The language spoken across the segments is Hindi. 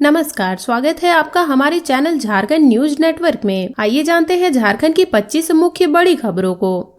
नमस्कार, स्वागत है आपका हमारे चैनल झारखंड न्यूज नेटवर्क में। आइए जानते हैं झारखंड की 25 मुख्य बड़ी खबरों को।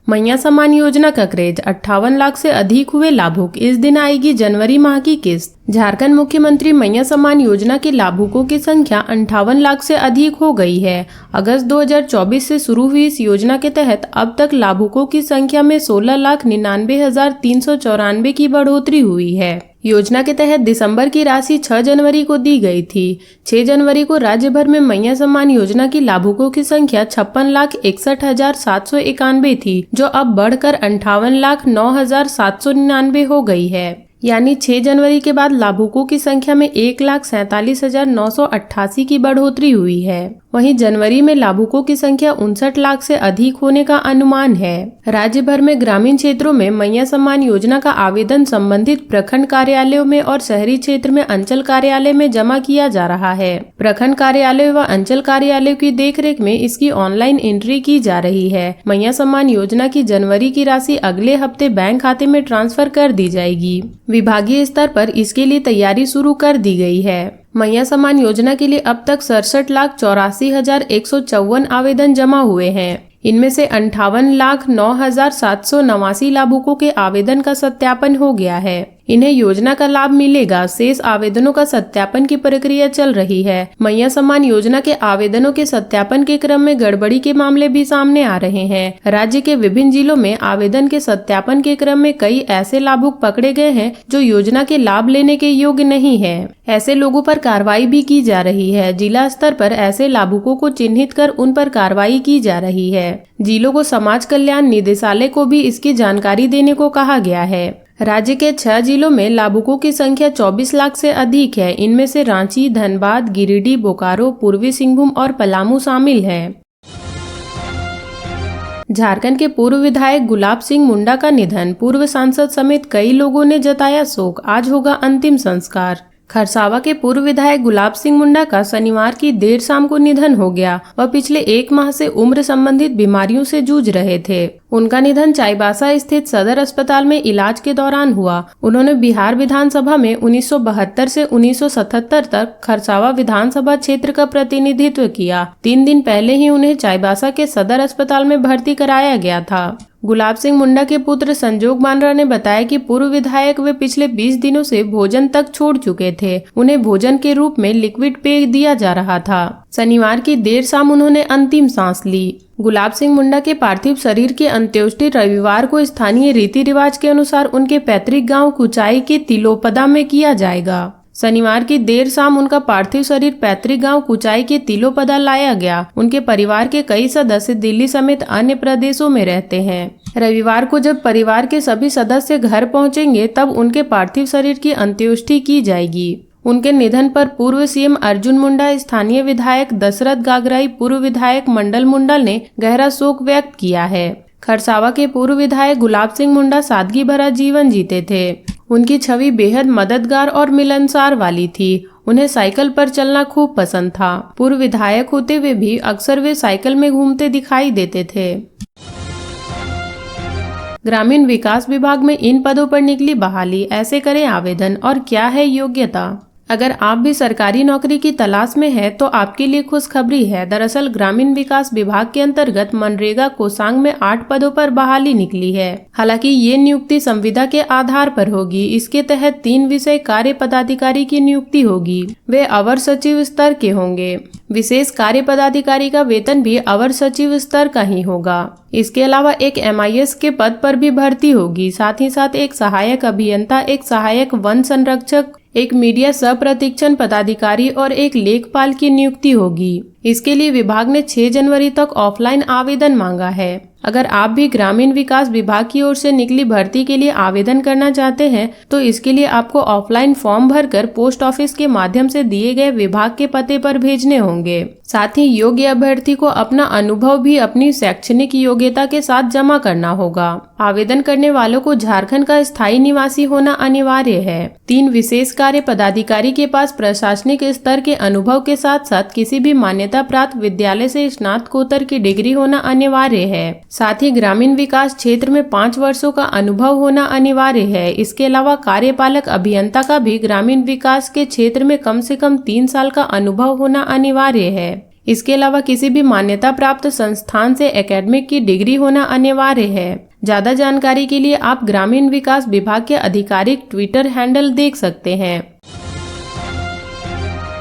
मैया सम्मान योजना का क्रेज, 58 लाख से अधिक हुए लाभुक। इस दिन आएगी जनवरी माह की किस्त। झारखंड मुख्यमंत्री मैया सम्मान योजना के लाभुकों की संख्या 58 लाख से अधिक हो गई है। अगस्त 2024 से शुरू हुई इस योजना के तहत अब तक लाभुकों की संख्या में 16,99,394 की बढ़ोतरी हुई है। योजना के तहत दिसंबर की राशि 6 जनवरी को दी गई थी। 6 जनवरी को राज्य भर में मैया सम्मान योजना की लाभुकों की संख्या 56,61,791 थी, जो अब बढ़कर 58,09,799 हो गई है। यानी 6 जनवरी के बाद लाभुकों की संख्या में 1,47,988 की बढ़ोतरी हुई है। वहीं जनवरी में लाभुकों की संख्या 59 लाख से अधिक होने का अनुमान है। राज्य भर में ग्रामीण क्षेत्रों में मैया सम्मान योजना का आवेदन संबंधित प्रखंड कार्यालयों में और शहरी क्षेत्र में अंचल कार्यालय में जमा किया जा रहा है। प्रखंड कार्यालय व अंचल कार्यालय की देखरेख में इसकी ऑनलाइन एंट्री की जा रही है। मैया सम्मान योजना की जनवरी की राशि अगले हफ्ते बैंक खाते में ट्रांसफर कर दी जाएगी। विभागीय स्तर पर इसके लिए तैयारी शुरू कर दी गई है। मैया सम्मान योजना के लिए अब तक 67,84,154 आवेदन जमा हुए हैं। इनमें से 58,09,789 लाभुकों के आवेदन का सत्यापन हो गया है। इन्हें योजना का लाभ मिलेगा। शेष आवेदनों का सत्यापन की प्रक्रिया चल रही है। मैया सम्मान योजना के आवेदनों के सत्यापन के क्रम में गड़बड़ी के मामले भी सामने आ रहे हैं। राज्य के विभिन्न जिलों में आवेदन के सत्यापन के क्रम में कई ऐसे लाभुक पकड़े गए हैं जो योजना के लाभ लेने के योग्य नहीं है। ऐसे लोगों पर कार्रवाई भी की जा रही है। जिला स्तर पर ऐसे लाभुकों को चिन्हित कर उन पर कार्रवाई की जा रही है। जिलों को समाज कल्याण निदेशालय को भी इसकी जानकारी देने को कहा गया है। राज्य के 6 जिलों में लाभुकों की संख्या 24 लाख से अधिक है। इनमें से रांची, धनबाद, गिरिडीह, बोकारो, पूर्वी सिंहभूम और पलामू शामिल हैं। झारखंड के पूर्व विधायक गुलाब सिंह मुंडा का निधन, पूर्व सांसद समेत कई लोगों ने जताया शोक। आज होगा अंतिम संस्कार। खरसावा के पूर्व विधायक गुलाब सिंह मुंडा का शनिवार की देर शाम को निधन हो गया। वह पिछले 1 माह से उम्र संबंधित बीमारियों से जूझ रहे थे। उनका निधन चाईबासा स्थित सदर अस्पताल में इलाज के दौरान हुआ। उन्होंने बिहार विधानसभा में 1972 से 1977 तक खरसावा विधानसभा क्षेत्र का प्रतिनिधित्व किया। 3 दिन पहले ही उन्हें चाईबासा के सदर अस्पताल में भर्ती कराया गया था। गुलाब सिंह मुंडा के पुत्र संजोग बांद्रा ने बताया कि पूर्व विधायक वे पिछले 20 दिनों से भोजन तक छोड़ चुके थे। उन्हें भोजन के रूप में लिक्विड पेय दिया जा रहा था। शनिवार की देर शाम उन्होंने अंतिम सांस ली। गुलाब सिंह मुंडा के पार्थिव शरीर की अंत्येष्टि रविवार को स्थानीय रीति रिवाज के अनुसार उनके पैतृक गांव कुचाई के तिलोपदा में किया जाएगा। शनिवार की देर शाम उनका पार्थिव शरीर पैतृक गांव कुचाई के तिलोपदा लाया गया। उनके परिवार के कई सदस्य दिल्ली समेत अन्य प्रदेशों में रहते हैं। रविवार को जब परिवार के सभी सदस्य घर पहुंचेंगे तब उनके पार्थिव शरीर की अंत्येष्टि की जाएगी। उनके निधन पर पूर्व सीएम अर्जुन मुंडा, स्थानीय विधायक दशरथ गागराई, पूर्व विधायक मंडल मुंडल ने गहरा शोक व्यक्त किया है। खरसावा के पूर्व विधायक गुलाब सिंह मुंडा सादगी भरा जीवन जीते थे। उनकी छवि बेहद मददगार और मिलनसार वाली थी। उन्हें साइकिल पर चलना खूब पसंद था। पूर्व विधायक होते हुए भी अक्सर वे साइकिल में घूमते दिखाई देते थे। ग्रामीण विकास विभाग में इन पदों पर निकली बहाली, ऐसे करें आवेदन। और क्या है योग्यता? अगर आप भी सरकारी नौकरी की तलाश में हैं तो आपके लिए खुशखबरी है। दरअसल ग्रामीण विकास विभाग के अंतर्गत मनरेगा कोषांग में 8 पदों पर बहाली निकली है। हालांकि ये नियुक्ति संविदा के आधार पर होगी। इसके तहत 3 विषय कार्य पदाधिकारी की नियुक्ति होगी। वे अवर सचिव स्तर के होंगे। विशेष कार्य पदाधिकारी का वेतन भी अवर सचिव स्तर का ही होगा। इसके अलावा एक MIS के पद पर भी भर्ती होगी। साथ ही साथ एक सहायक अभियंता, एक सहायक वन संरक्षक, एक मीडिया सह-प्रशिक्षण पदाधिकारी और एक लेखपाल की नियुक्ति होगी। इसके लिए विभाग ने 6 जनवरी तक ऑफलाइन आवेदन मांगा है। अगर आप भी ग्रामीण विकास विभाग की ओर से निकली भर्ती के लिए आवेदन करना चाहते हैं तो इसके लिए आपको ऑफलाइन फॉर्म भरकर पोस्ट ऑफिस के माध्यम से दिए गए विभाग के पते पर भेजने होंगे। साथ ही योग्य अभ्यर्थी को अपना अनुभव भी अपनी शैक्षणिक योग्यता के साथ जमा करना होगा। आवेदन करने वालों को झारखंड का स्थायी निवासी होना अनिवार्य है। 3 विशेष कार्य पदाधिकारी के पास प्रशासनिक स्तर के अनुभव के साथ साथ किसी भी मान्यता मान्यता प्राप्त विद्यालय से स्नातकोत्तर की डिग्री होना अनिवार्य है। साथ ही ग्रामीण विकास क्षेत्र में 5 वर्षों का अनुभव होना अनिवार्य है। इसके अलावा कार्यपालक अभियंता का भी ग्रामीण विकास के क्षेत्र में कम से कम 3 साल का अनुभव होना अनिवार्य है। इसके अलावा किसी भी मान्यता प्राप्त संस्थान से एकेडमिक की डिग्री होना अनिवार्य है। ज्यादा जानकारी के लिए आप ग्रामीण विकास विभाग के आधिकारिक ट्विटर हैंडल देख सकते हैं।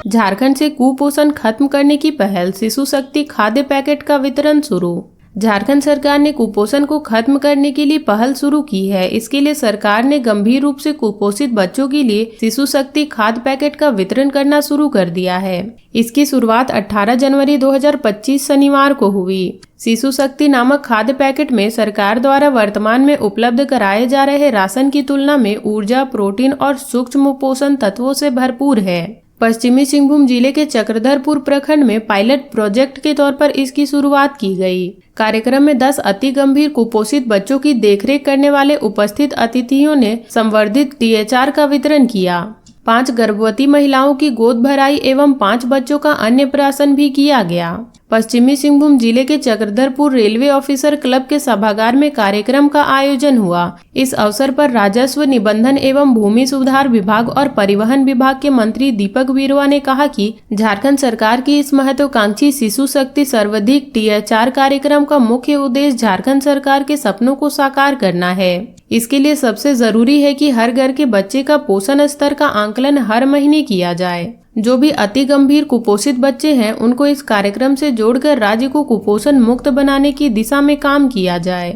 झारखंड से कुपोषण खत्म करने की पहल, शिशु शक्ति खाद्य पैकेट का वितरण शुरू। झारखंड सरकार ने कुपोषण को खत्म करने के लिए पहल शुरू की है। इसके लिए सरकार ने गंभीर रूप से कुपोषित बच्चों के लिए शिशु शक्ति खाद्य पैकेट का वितरण करना शुरू कर दिया है। इसकी शुरुआत 18 जनवरी 2025 शनिवार को हुई। शिशु शक्ति नामक खाद्य पैकेट में सरकार द्वारा वर्तमान में उपलब्ध कराए जा रहे राशन की तुलना में ऊर्जा, प्रोटीन और सूक्ष्म पोषण तत्वों से भरपूर है। पश्चिमी सिंहभूम जिले के चक्रधरपुर प्रखंड में पायलट प्रोजेक्ट के तौर पर इसकी शुरुआत की गई। कार्यक्रम में 10 अति गंभीर कुपोषित बच्चों की देखरेख करने वाले उपस्थित अतिथियों ने संवर्धित THR का वितरण किया। 5 गर्भवती महिलाओं की गोद भराई एवं 5 बच्चों का अन्नप्राशन भी किया गया। पश्चिमी सिंहभूम जिले के चक्रधरपुर रेलवे ऑफिसर क्लब के सभागार में कार्यक्रम का आयोजन हुआ। इस अवसर पर राजस्व, निबंधन एवं भूमि सुधार विभाग और परिवहन विभाग के मंत्री दीपक बिरुवा ने कहा कि झारखंड सरकार की इस महत्वाकांक्षी शिशु शक्ति सर्वाधिक THR कार्यक्रम का मुख्य उद्देश्य झारखंड सरकार के सपनों को साकार करना है। इसके लिए सबसे जरूरी है कि हर घर के बच्चे का पोषण स्तर का आंकलन हर महीने किया जाए। जो भी अति गंभीर कुपोषित बच्चे हैं उनको इस कार्यक्रम से जोड़कर राज्य को कुपोषण मुक्त बनाने की दिशा में काम किया जाए।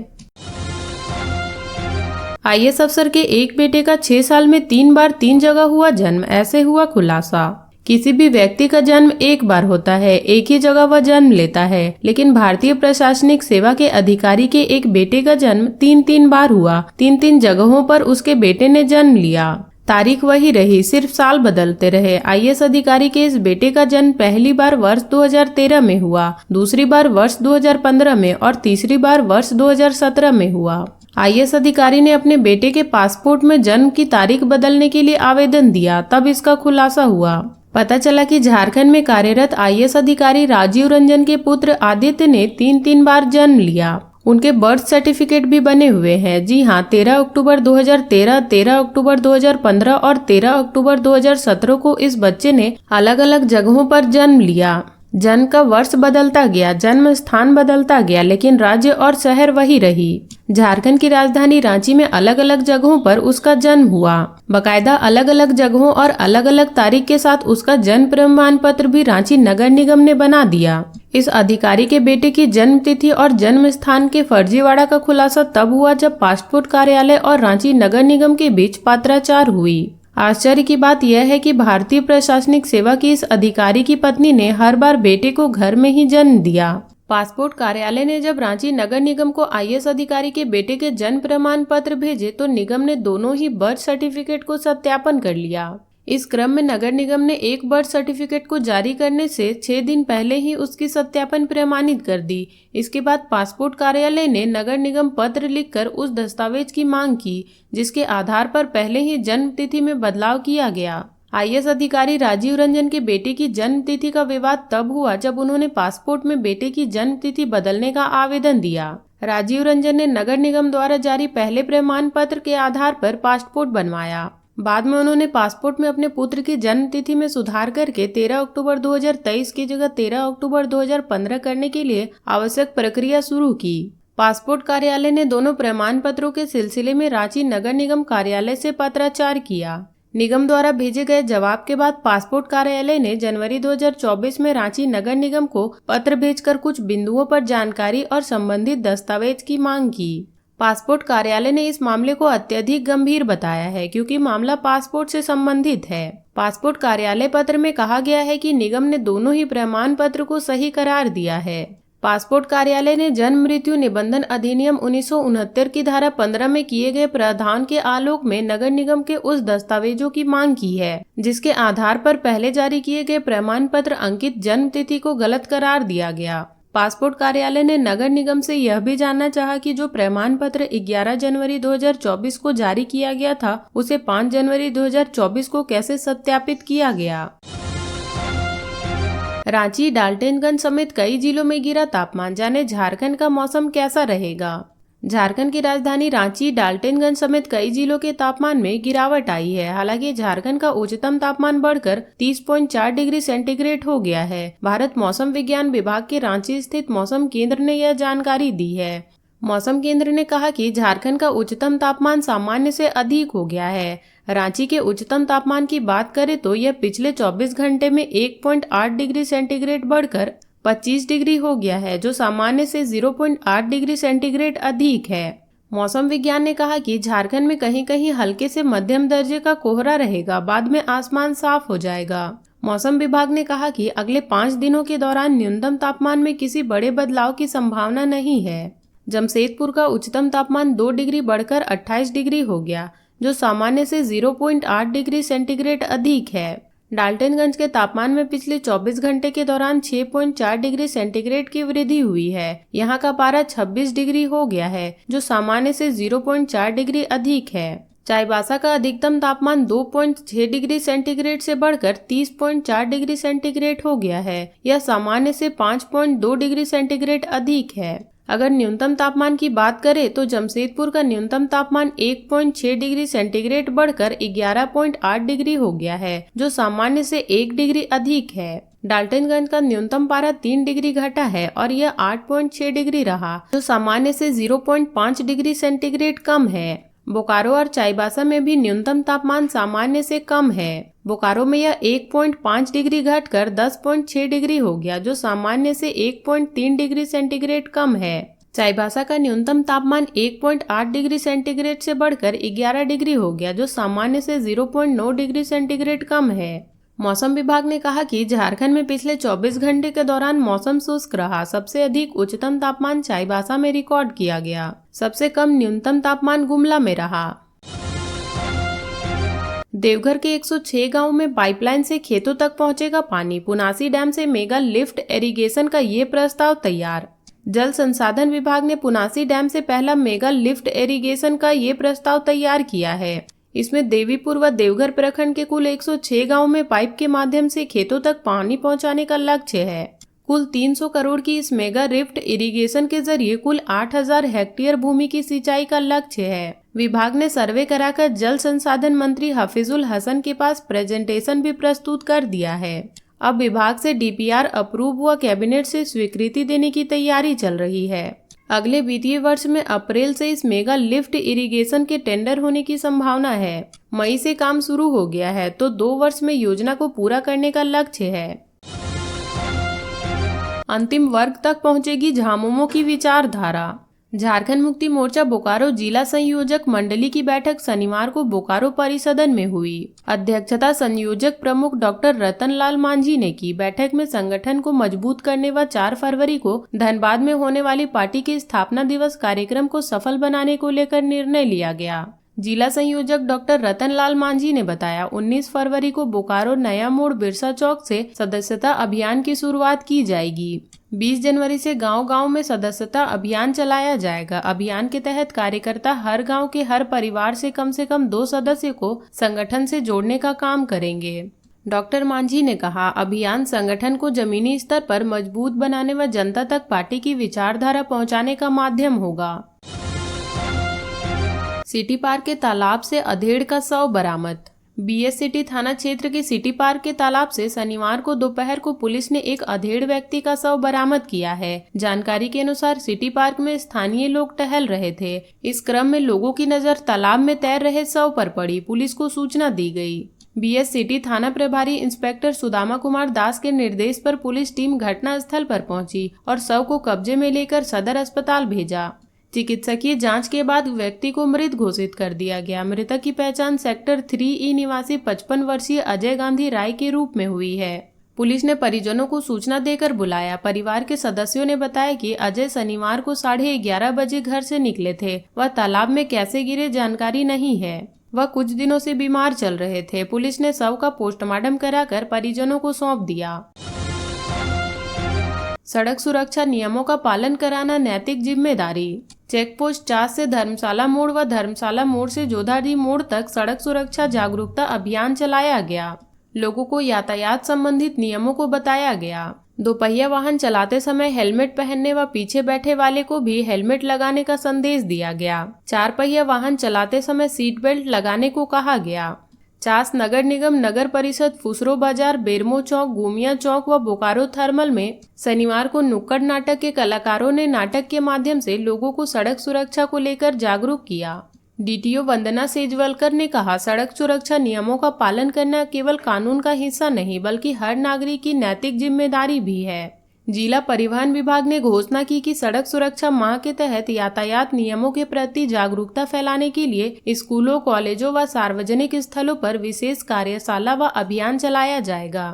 IAS अफसर के एक बेटे का 6 साल में 3 बार 3 जगह हुआ जन्म, ऐसे हुआ खुलासा। किसी भी व्यक्ति का जन्म एक बार होता है, एक ही जगह वह जन्म लेता है, लेकिन भारतीय प्रशासनिक सेवा के अधिकारी के एक बेटे का जन्म 3 बार हुआ। 3 जगहों पर उसके बेटे ने जन्म लिया। तारीख वही रही, सिर्फ साल बदलते रहे। IAS अधिकारी के इस बेटे का जन्म पहली बार वर्ष 2013 में हुआ, दूसरी बार वर्ष 2015 में और तीसरी बार वर्ष 2017 में हुआ। IAS अधिकारी ने अपने बेटे के पासपोर्ट में जन्म की तारीख बदलने के लिए आवेदन दिया, तब इसका खुलासा हुआ। पता चला कि झारखंड में कार्यरत IAS अधिकारी राजीव रंजन के पुत्र आदित्य ने 3 बार जन्म लिया। उनके बर्थ सर्टिफिकेट भी बने हुए हैं। जी हाँ, 13 अक्टूबर 2013, 13 अक्टूबर 2015 और 13 अक्टूबर 2017 को इस बच्चे ने अलग अलग जगहों पर जन्म लिया। जन्म का वर्ष बदलता गया, जन्म स्थान बदलता गया, लेकिन राज्य और शहर वही रही। झारखंड की राजधानी रांची में अलग अलग जगहों पर उसका जन्म हुआ। बकायदा अलग अलग जगहों और अलग अलग तारीख के साथ उसका जन्म प्रमाण पत्र भी रांची नगर निगम ने बना दिया। इस अधिकारी के बेटे की जन्म तिथि और जन्म स्थान के फर्जीवाड़ा का खुलासा तब हुआ जब पासपोर्ट कार्यालय और रांची नगर निगम के बीच पत्राचार हुई। आश्चर्य की बात यह है कि भारतीय प्रशासनिक सेवा की इस अधिकारी की पत्नी ने हर बार बेटे को घर में ही जन्म दिया। पासपोर्ट कार्यालय ने जब रांची नगर निगम को IAS अधिकारी के बेटे के जन्म प्रमाण पत्र भेजे तो निगम ने दोनों ही बर्थ सर्टिफिकेट को सत्यापन कर लिया। इस क्रम में नगर निगम ने एक बर्थ सर्टिफिकेट को जारी करने से 6 दिन पहले ही उसकी सत्यापन प्रमाणित कर दी। इसके बाद पासपोर्ट कार्यालय ने नगर निगम पत्र लिखकर उस दस्तावेज की मांग की जिसके आधार पर पहले ही जन्म तिथि में बदलाव किया गया। IAS अधिकारी राजीव रंजन के बेटे की जन्म तिथि का विवाद तब हुआ जब उन्होंने पासपोर्ट में बेटे की जन्म तिथि बदलने का आवेदन दिया। राजीव रंजन ने नगर निगम द्वारा जारी पहले प्रमाण पत्र के आधार पर पासपोर्ट बनवाया। बाद में उन्होंने पासपोर्ट में अपने पुत्र की जन्म तिथि में सुधार करके 13 अक्टूबर 2023 की जगह 13 अक्टूबर 2015 करने के लिए आवश्यक प्रक्रिया शुरू की। पासपोर्ट कार्यालय ने दोनों प्रमाण पत्रों के सिलसिले में रांची नगर निगम कार्यालय से पत्राचार किया। निगम द्वारा भेजे गए जवाब के बाद पासपोर्ट कार्यालय ने जनवरी 2024 में रांची नगर निगम को पत्र भेजकर कुछ बिंदुओं पर जानकारी और संबंधित दस्तावेज की मांग की। पासपोर्ट कार्यालय ने इस मामले को अत्यधिक गंभीर बताया है क्योंकि मामला पासपोर्ट से संबंधित है। पासपोर्ट कार्यालय पत्र में कहा गया है कि निगम ने दोनों ही प्रमाण पत्र को सही करार दिया है। पासपोर्ट कार्यालय ने जन्म मृत्यु निबंधन अधिनियम 1969 की धारा 15 में किए गए प्रावधान के आलोक में नगर निगम के उस दस्तावेजों की मांग की है जिसके आधार पर पहले जारी किए गए प्रमाण पत्र अंकित जन्म तिथि को गलत करार दिया गया। पासपोर्ट कार्यालय ने नगर निगम से यह भी जानना चाहा कि जो प्रमाण पत्र 11 जनवरी 2024 को जारी किया गया था उसे 5 जनवरी 2024 को कैसे सत्यापित किया गया। रांची, डाल्टनगंज समेत कई जिलों में गिरा तापमान, जाने झारखंड का मौसम कैसा रहेगा। झारखंड की राजधानी रांची, डाल्टनगंज समेत कई जिलों के तापमान में गिरावट आई है। हालांकि झारखंड का उच्चतम तापमान बढ़कर 30.4 डिग्री सेंटीग्रेड हो गया है। भारत मौसम विज्ञान विभाग के रांची स्थित मौसम केंद्र ने यह जानकारी दी है। मौसम केंद्र ने कहा कि झारखंड का उच्चतम तापमान सामान्य से अधिक हो गया है। रांची के उच्चतम तापमान की बात करें तो यह पिछले 24 घंटे में 1.8 डिग्री सेंटीग्रेड बढ़कर 25 डिग्री हो गया है, जो सामान्य से 0.8 डिग्री सेंटीग्रेड अधिक है। मौसम विज्ञान ने कहा कि झारखंड में कहीं कहीं हल्के से मध्यम दर्जे का कोहरा रहेगा, बाद में आसमान साफ हो जाएगा। मौसम विभाग ने कहा कि अगले 5 दिनों के दौरान न्यूनतम तापमान में किसी बड़े बदलाव की संभावना नहीं है। जमशेदपुर का उच्चतम तापमान 2 डिग्री बढ़कर 28 डिग्री हो गया, जो सामान्य से 0.8 डिग्री सेंटीग्रेड अधिक है। डाल्टनगंज के तापमान में पिछले 24 घंटे के दौरान 6.4 डिग्री सेंटीग्रेड की वृद्धि हुई है। यहाँ का पारा 26 डिग्री हो गया है, जो सामान्य से 0.4 डिग्री अधिक है। चाईबासा का अधिकतम तापमान 2.6 डिग्री सेंटीग्रेड से बढ़कर 30.4 डिग्री सेंटीग्रेड हो गया है। यह सामान्य से 5.2 डिग्री सेंटीग्रेड अधिक है। अगर न्यूनतम तापमान की बात करें तो जमशेदपुर का न्यूनतम तापमान 1.6 डिग्री सेंटीग्रेड बढ़कर 11.8 डिग्री हो गया है, जो सामान्य से 1 डिग्री अधिक है। डाल्टनगंज का न्यूनतम पारा 3 डिग्री घटा है और यह 8.6 डिग्री रहा, जो सामान्य से 0.5 डिग्री सेंटीग्रेड कम है। बोकारो और चाईबासा में भी न्यूनतम तापमान सामान्य से कम है। बोकारो में यह 1.5 डिग्री घटकर 10.6 डिग्री हो गया, जो सामान्य से 1.3 डिग्री सेंटीग्रेड कम है। चाईबासा का न्यूनतम तापमान 1.8 डिग्री सेंटीग्रेड से बढ़कर 11 डिग्री हो गया, जो सामान्य से 0.9 डिग्री सेंटीग्रेड कम है। मौसम विभाग ने कहा कि झारखंड में पिछले 24 घंटे के दौरान मौसम शुष्क रहा। सबसे अधिक उच्चतम तापमान चाईबासा में रिकॉर्ड किया गया। सबसे कम न्यूनतम तापमान गुमला में रहा। देवघर के 106 गांव में पाइपलाइन से खेतों तक पहुंचेगा पानी। पुनासी डैम से मेगा लिफ्ट इरिगेशन का ये प्रस्ताव तैयार। जल संसाधन विभाग ने पुनासी डैम से पहला मेगा लिफ्ट इरिगेशन का ये प्रस्ताव तैयार किया है। इसमें देवीपुर व देवघर प्रखंड के कुल 106 गांव में पाइप के माध्यम से खेतों तक पानी पहुंचाने का लक्ष्य है। कुल 300 करोड़ की इस मेगा लिफ्ट इरिगेशन के जरिए कुल 8000 हेक्टेयर भूमि की सिंचाई का लक्ष्य है। विभाग ने सर्वे कराकर जल संसाधन मंत्री हफीजुल हसन के पास प्रेजेंटेशन भी प्रस्तुत कर दिया है। अब विभाग से डीपीआर अप्रूव व कैबिनेट से स्वीकृति देने की तैयारी चल रही है। अगले वित्तीय वर्ष में अप्रैल से इस मेगा लिफ्ट इरिगेशन के टेंडर होने की संभावना है। मई से काम शुरू हो गया है तो 2 वर्ष में योजना को पूरा करने का लक्ष्य है। अंतिम वर्ग तक पहुंचेगी झामुमो की विचारधारा। झारखंड मुक्ति मोर्चा बोकारो जिला संयोजक मंडली की बैठक शनिवार को बोकारो परिसदन में हुई। अध्यक्षता संयोजक प्रमुख डॉक्टर रतन लाल मांझी ने की। बैठक में संगठन को मजबूत करने व 4 फरवरी को धनबाद में होने वाली पार्टी के स्थापना दिवस कार्यक्रम को सफल बनाने को लेकर निर्णय लिया गया। जिला संयोजक डॉक्टर रतन लाल मांझी ने बताया, 19 फरवरी को बोकारो नया मोड़ बिरसा चौक से सदस्यता अभियान की शुरुआत की जाएगी। 20 जनवरी से गांव-गांव में सदस्यता अभियान चलाया जाएगा। अभियान के तहत कार्यकर्ता हर गांव के हर परिवार से कम 2 सदस्य को संगठन से जोड़ने का काम करेंगे। डॉक्टर मांझी ने कहा, अभियान संगठन को जमीनी स्तर पर मजबूत बनाने व जनता तक पार्टी की विचारधारा पहुंचाने का माध्यम होगा। सिटी पार्क के तालाब से अधेड़ का शव बरामद। बीएस सिटी थाना क्षेत्र के सिटी पार्क के तालाब से शनिवार को दोपहर को पुलिस ने एक अधेड़ व्यक्ति का शव बरामद किया है। जानकारी के अनुसार सिटी पार्क में स्थानीय लोग टहल रहे थे। इस क्रम में लोगों की नजर तालाब में तैर रहे शव पर पड़ी। पुलिस को सूचना दी गई। बीएस सिटी थाना प्रभारी इंस्पेक्टर सुदामा कुमार दास के निर्देश पर पुलिस टीम घटना स्थल पर पहुंची और शव को कब्जे में लेकर सदर अस्पताल भेजा। चिकित्सकीय जांच के बाद व्यक्ति को मृत घोषित कर दिया गया। मृतक की पहचान सेक्टर 3E निवासी 55 वर्षीय अजय गांधी राय के रूप में हुई है। पुलिस ने परिजनों को सूचना देकर बुलाया। परिवार के सदस्यों ने बताया कि अजय शनिवार को 11:30 बजे घर से निकले थे। वह तालाब में कैसे गिरे जानकारी नहीं है। वह कुछ दिनों से बीमार चल रहे थे। पुलिस ने शव का पोस्टमार्टम कराकर परिजनों को सौंप दिया। सड़क सुरक्षा नियमों का पालन कराना नैतिक जिम्मेदारी। चेक पोस्ट 4 से धर्मशाला मोड़ व धर्मशाला मोड़ से जोधारी मोड़ तक सड़क सुरक्षा जागरूकता अभियान चलाया गया। लोगों को यातायात संबंधित नियमों को बताया गया। दोपहिया वाहन चलाते समय हेलमेट पहनने व पीछे बैठे वाले को भी हेलमेट लगाने का संदेश दिया गया। 4 पहिया वाहन चलाते समय सीट बेल्ट लगाने को कहा गया। चास नगर निगम नगर परिषद फुसरो बाजार, बेरमो चौक, गुमिया चौक व बोकारो थर्मल में शनिवार को नुक्कड़ नाटक के कलाकारों ने नाटक के माध्यम से लोगों को सड़क सुरक्षा को लेकर जागरूक किया। डीटीओ वंदना सेजवलकर ने कहा, सड़क सुरक्षा नियमों का पालन करना केवल कानून का हिस्सा नहीं बल्कि हर नागरिक की नैतिक जिम्मेदारी भी है। जिला परिवहन विभाग ने घोषणा की कि सड़क सुरक्षा माह के तहत यातायात नियमों के प्रति जागरूकता फैलाने के लिए स्कूलों, कॉलेजों व सार्वजनिक स्थलों पर विशेष कार्यशाला व अभियान चलाया जाएगा।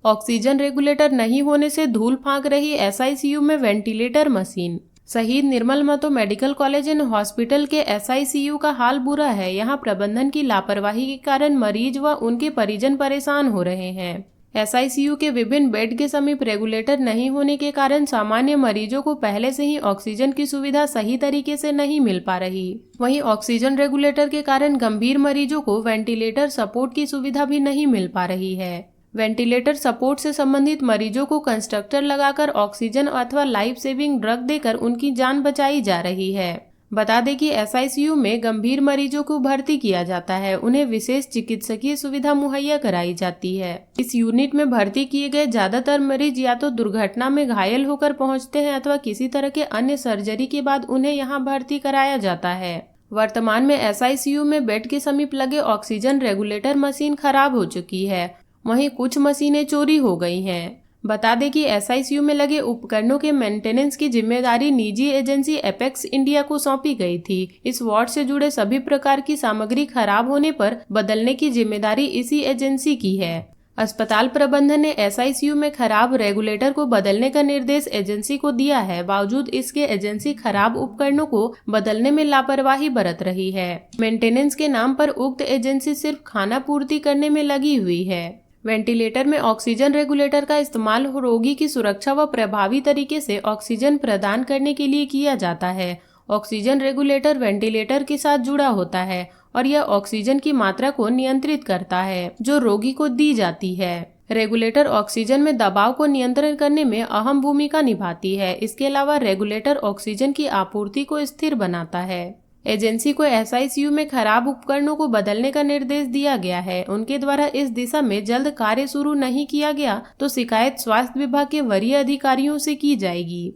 ऑक्सीजन रेगुलेटर नहीं होने से धूल फांक रही एसआईसीयू में वेंटिलेटर मशीन। शहीद Nirmal Mahato medical college and hospital के एसआईसीयू का हाल बुरा है। यहां प्रबंधन की लापरवाही के कारण मरीज व उनके परिजन परेशान हो रहे हैं। एसआईसीयू के विभिन्न बेड के समीप रेगुलेटर नहीं होने के कारण सामान्य मरीजों को पहले से ही ऑक्सीजन की सुविधा सही तरीके से नहीं मिल पा रही। वहीं ऑक्सीजन रेगुलेटर के कारण गंभीर मरीजों को वेंटिलेटर सपोर्ट की सुविधा भी नहीं मिल पा रही है। वेंटिलेटर सपोर्ट से संबंधित मरीजों को कंस्ट्रक्टर लगाकर ऑक्सीजन अथवा लाइफ सेविंग ड्रग देकर उनकी जान बचाई जा रही है। बता दें कि एसआईसीयू में गंभीर मरीजों को भर्ती किया जाता है, उन्हें विशेष चिकित्सकीय सुविधा मुहैया कराई जाती है। इस यूनिट में भर्ती किए गए ज्यादातर मरीज या तो दुर्घटना में घायल होकर पहुंचते हैं अथवा किसी तरह के अन्य सर्जरी के बाद उन्हें यहाँ भर्ती कराया जाता है। वर्तमान में एसआईसीयू में बेड के समीप लगे ऑक्सीजन रेगुलेटर मशीन खराब हो चुकी है, वहीं कुछ मशीनें चोरी हो गई हैं। बता दें कि एसआईसीयू में लगे उपकरणों के मेंटेनेंस की जिम्मेदारी निजी एजेंसी एपेक्स इंडिया को सौंपी गई थी। इस वार्ड से जुड़े सभी प्रकार की सामग्री खराब होने पर बदलने की जिम्मेदारी इसी एजेंसी की है। अस्पताल प्रबंधन ने एसआईसीयू में खराब रेगुलेटर को बदलने का निर्देश एजेंसी को दिया है। बावजूद इसके एजेंसी खराब उपकरणों को बदलने में लापरवाही बरत रही है। मेंटेनेंस के नाम पर उक्त एजेंसी सिर्फ खाना पूर्ति करने में लगी हुई है। वेंटिलेटर में ऑक्सीजन रेगुलेटर का इस्तेमाल रोगी की सुरक्षा व प्रभावी तरीके से ऑक्सीजन प्रदान करने के लिए किया जाता है। ऑक्सीजन रेगुलेटर वेंटिलेटर के साथ जुड़ा होता है और यह ऑक्सीजन की मात्रा को नियंत्रित करता है जो रोगी को दी जाती है। रेगुलेटर ऑक्सीजन में दबाव को नियंत्रण करने में अहम भूमिका निभाती है। इसके अलावा रेगुलेटर ऑक्सीजन की आपूर्ति को स्थिर बनाता है। एजेंसी को एसआईसीयू में खराब उपकरणों को बदलने का निर्देश दिया गया है। उनके द्वारा इस दिशा में जल्द कार्य शुरू नहीं किया गया तो शिकायत स्वास्थ्य विभाग के वरीय अधिकारियों से की जाएगी।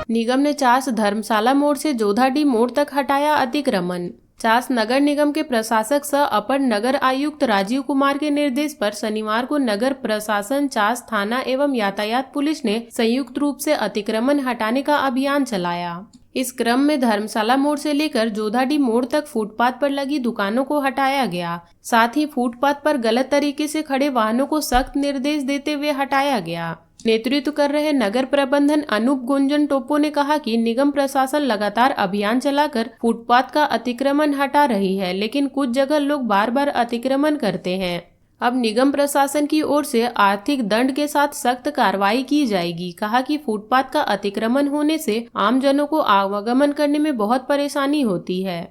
निगम ने चास धर्मशाला मोड़ से जोधाडी मोड़ तक हटाया अतिक्रमण। चास नगर निगम के प्रशासक सह अपर नगर आयुक्त राजीव कुमार के निर्देश पर शनिवार को नगर प्रशासन, चास थाना एवं यातायात पुलिस ने संयुक्त रूप से अतिक्रमण हटाने का अभियान चलाया। इस क्रम में धर्मशाला मोड़ से लेकर जोधाडी मोड़ तक फुटपाथ पर लगी दुकानों को हटाया गया। साथ ही फुटपाथ पर गलत तरीके से खड़े वाहनों को सख्त निर्देश देते हुए हटाया गया। नेतृत्व कर रहे नगर प्रबंधन अनूप गुंजन टोपो ने कहा कि निगम प्रशासन लगातार अभियान चलाकर फुटपाथ का अतिक्रमण हटा रही है, लेकिन कुछ जगह लोग बार बार अतिक्रमण करते हैं। अब निगम प्रशासन की ओर से आर्थिक दंड के साथ सख्त कार्रवाई की जाएगी। कहा कि फुटपाथ का अतिक्रमण होने से आम जनों को आवागमन करने में बहुत परेशानी होती है।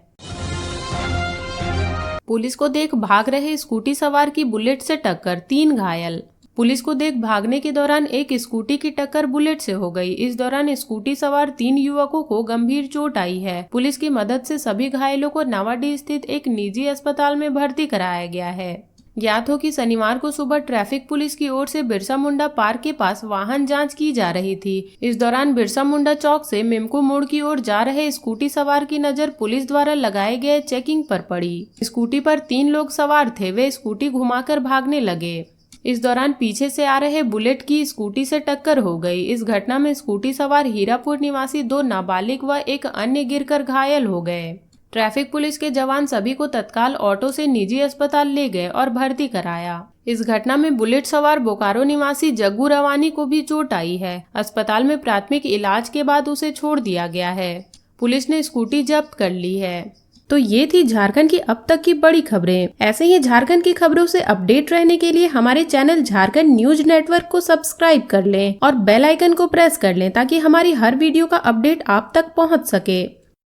पुलिस को देख भाग रहे स्कूटी सवार की बुलेट से टक्कर, 3 घायल। पुलिस को देख भागने के दौरान एक स्कूटी की टक्कर बुलेट से हो गई। इस दौरान स्कूटी सवार 3 युवकों को गंभीर चोट आई है। पुलिस की मदद से सभी घायलों को नावाडीह स्थित एक निजी अस्पताल में भर्ती कराया गया है। ज्ञात हो कि शनिवार को सुबह ट्रैफिक पुलिस की ओर से बिरसा मुंडा पार्क के पास वाहन जांच की जा रही थी। इस दौरान बिरसा मुंडा चौक से मेमको मोड़ की ओर जा रहे स्कूटी सवार की नजर पुलिस द्वारा लगाए गए चेकिंग पर पड़ी। स्कूटी पर 3 लोग सवार थे। वे स्कूटी घुमाकर भागने लगे। इस दौरान पीछे से आ रहे बुलेट की स्कूटी से टक्कर हो गई। इस घटना में स्कूटी सवार हीरापुर निवासी 2 नाबालिग व एक अन्य गिरकर घायल हो गए। ट्रैफिक पुलिस के जवान सभी को तत्काल ऑटो से निजी अस्पताल ले गए और भर्ती कराया। इस घटना में बुलेट सवार बोकारो निवासी जग्गू रवानी को भी चोट आई है। अस्पताल में प्राथमिक इलाज के बाद उसे छोड़ दिया गया है। पुलिस ने स्कूटी जब्त कर ली है। तो ये थी झारखंड की अब तक की बड़ी खबरें। ऐसे ही झारखंड की खबरों से अपडेट रहने के लिए हमारे चैनल झारखंड न्यूज नेटवर्क को सब्सक्राइब कर लें और बेल आइकन को प्रेस कर लें ताकि हमारी हर वीडियो का अपडेट आप तक पहुंच सके।